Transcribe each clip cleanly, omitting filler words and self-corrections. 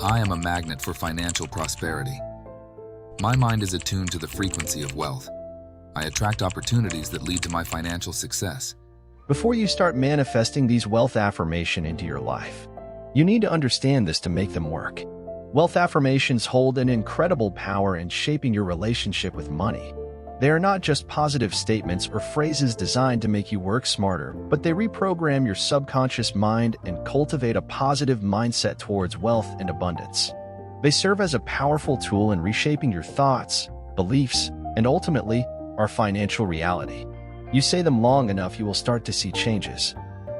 I am a magnet for financial prosperity. My mind is attuned to the frequency of wealth. I attract opportunities that lead to my financial success. Before you start manifesting these wealth affirmations into your life, you need to understand this to make them work. Wealth affirmations hold an incredible power in shaping your relationship with money. They are not just positive statements or phrases designed to make you work smarter, but they reprogram your subconscious mind and cultivate a positive mindset towards wealth and abundance. They serve as a powerful tool in reshaping your thoughts, beliefs, and ultimately, our financial reality. You say them long enough, you will start to see changes.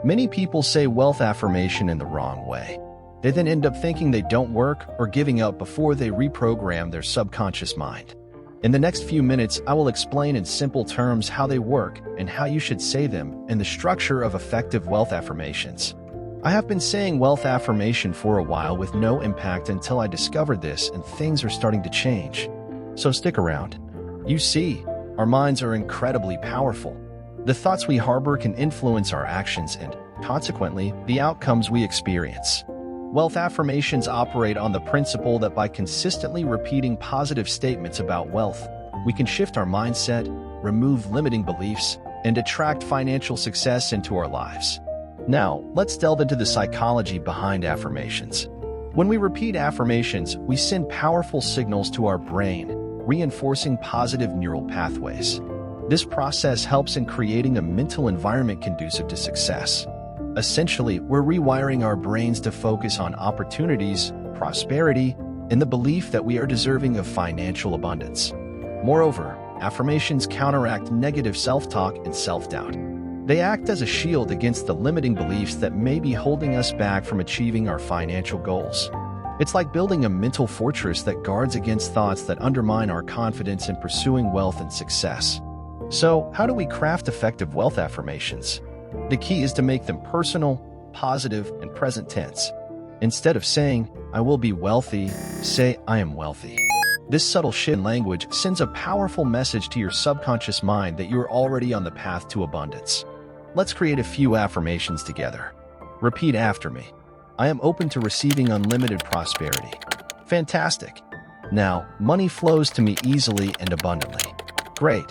Many people say wealth affirmation in the wrong way. They then end up thinking they don't work or giving up before they reprogram their subconscious mind. In the next few minutes, I will explain in simple terms how they work and how you should say them and the structure of effective wealth affirmations. I have been saying wealth affirmation for a while with no impact until I discovered this, and things are starting to change. So stick around. You see, our minds are incredibly powerful. The thoughts we harbor can influence our actions and, consequently, the outcomes we experience. Wealth affirmations operate on the principle that by consistently repeating positive statements about wealth, we can shift our mindset, remove limiting beliefs, and attract financial success into our lives. Now, let's delve into the psychology behind affirmations. When we repeat affirmations, we send powerful signals to our brain, reinforcing positive neural pathways. This process helps in creating a mental environment conducive to success. Essentially, we're rewiring our brains to focus on opportunities, prosperity, and the belief that we are deserving of financial abundance. Moreover, affirmations counteract negative self-talk and self-doubt. They act as a shield against the limiting beliefs that may be holding us back from achieving our financial goals. It's like building a mental fortress that guards against thoughts that undermine our confidence in pursuing wealth and success. So, how do we craft effective wealth affirmations? The key is to make them personal, positive, and present tense. Instead of saying, "I will be wealthy," say, "I am wealthy." This subtle shift in language sends a powerful message to your subconscious mind that you are already on the path to abundance. Let's create a few affirmations together. Repeat after me. I am open to receiving unlimited prosperity. Fantastic. Now, money flows to me easily and abundantly. Great.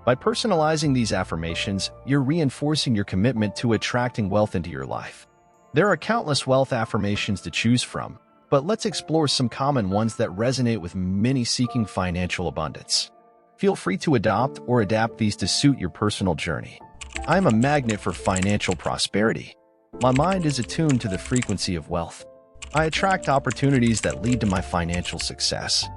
By personalizing these affirmations, you're reinforcing your commitment to attracting wealth into your life. There are countless wealth affirmations to choose from, but let's explore some common ones that resonate with many seeking financial abundance. Feel free to adopt or adapt these to suit your personal journey. I am a magnet for financial prosperity. My mind is attuned to the frequency of wealth. I attract opportunities that lead to my financial success.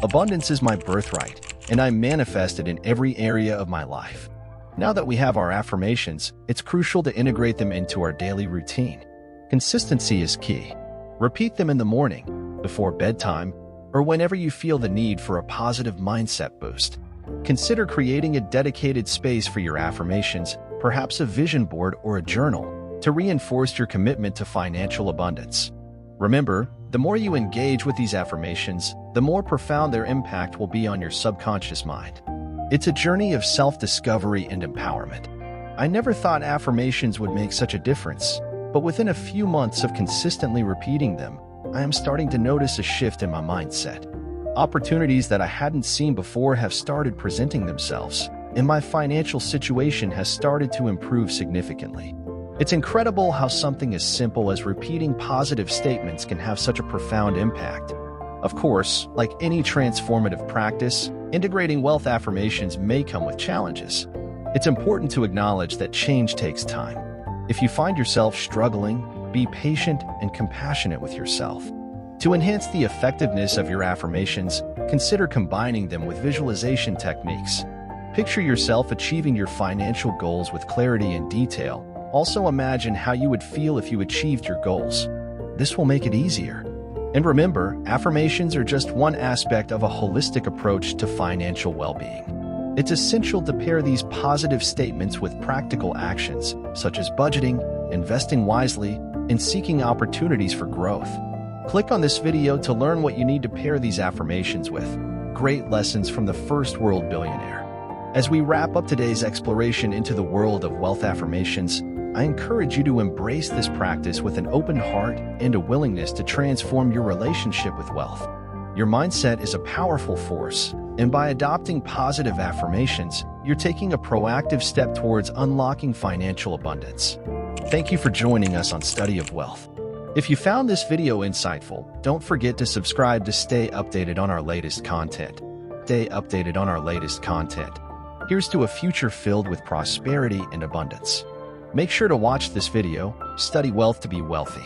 Abundance is my birthright, and I manifest it in every area of my life. Now that we have our affirmations, it's crucial to integrate them into our daily routine. Consistency is key. Repeat them in the morning, before bedtime, or whenever you feel the need for a positive mindset boost. Consider creating a dedicated space for your affirmations, perhaps a vision board or a journal, to reinforce your commitment to financial abundance. Remember, the more you engage with these affirmations, the more profound their impact will be on your subconscious mind. It's a journey of self-discovery and empowerment. I never thought affirmations would make such a difference, but within a few months of consistently repeating them, I am starting to notice a shift in my mindset. Opportunities that I hadn't seen before have started presenting themselves, and my financial situation has started to improve significantly. It's incredible how something as simple as repeating positive statements can have such a profound impact. Of course, like any transformative practice, integrating wealth affirmations may come with challenges. It's important to acknowledge that change takes time. If you find yourself struggling, be patient and compassionate with yourself. To enhance the effectiveness of your affirmations, consider combining them with visualization techniques. Picture yourself achieving your financial goals with clarity and detail. Also imagine how you would feel if you achieved your goals. This will make it easier. And remember, affirmations are just one aspect of a holistic approach to financial well-being. It's essential to pair these positive statements with practical actions, such as budgeting, investing wisely, and seeking opportunities for growth. Click on this video to learn what you need to pair these affirmations with. Great lessons from the first world billionaire. As we wrap up today's exploration into the world of wealth affirmations, I encourage you to embrace this practice with an open heart and a willingness to transform your relationship with wealth. Your mindset is a powerful force, and by adopting positive affirmations, you're taking a proactive step towards unlocking financial abundance. Thank you for joining us on Study of Wealth. If you found this video insightful, don't forget to subscribe to stay updated on our latest content. Stay updated on our latest content. Here's to a future filled with prosperity and abundance. Make sure to watch this video, Study Wealth to be wealthy.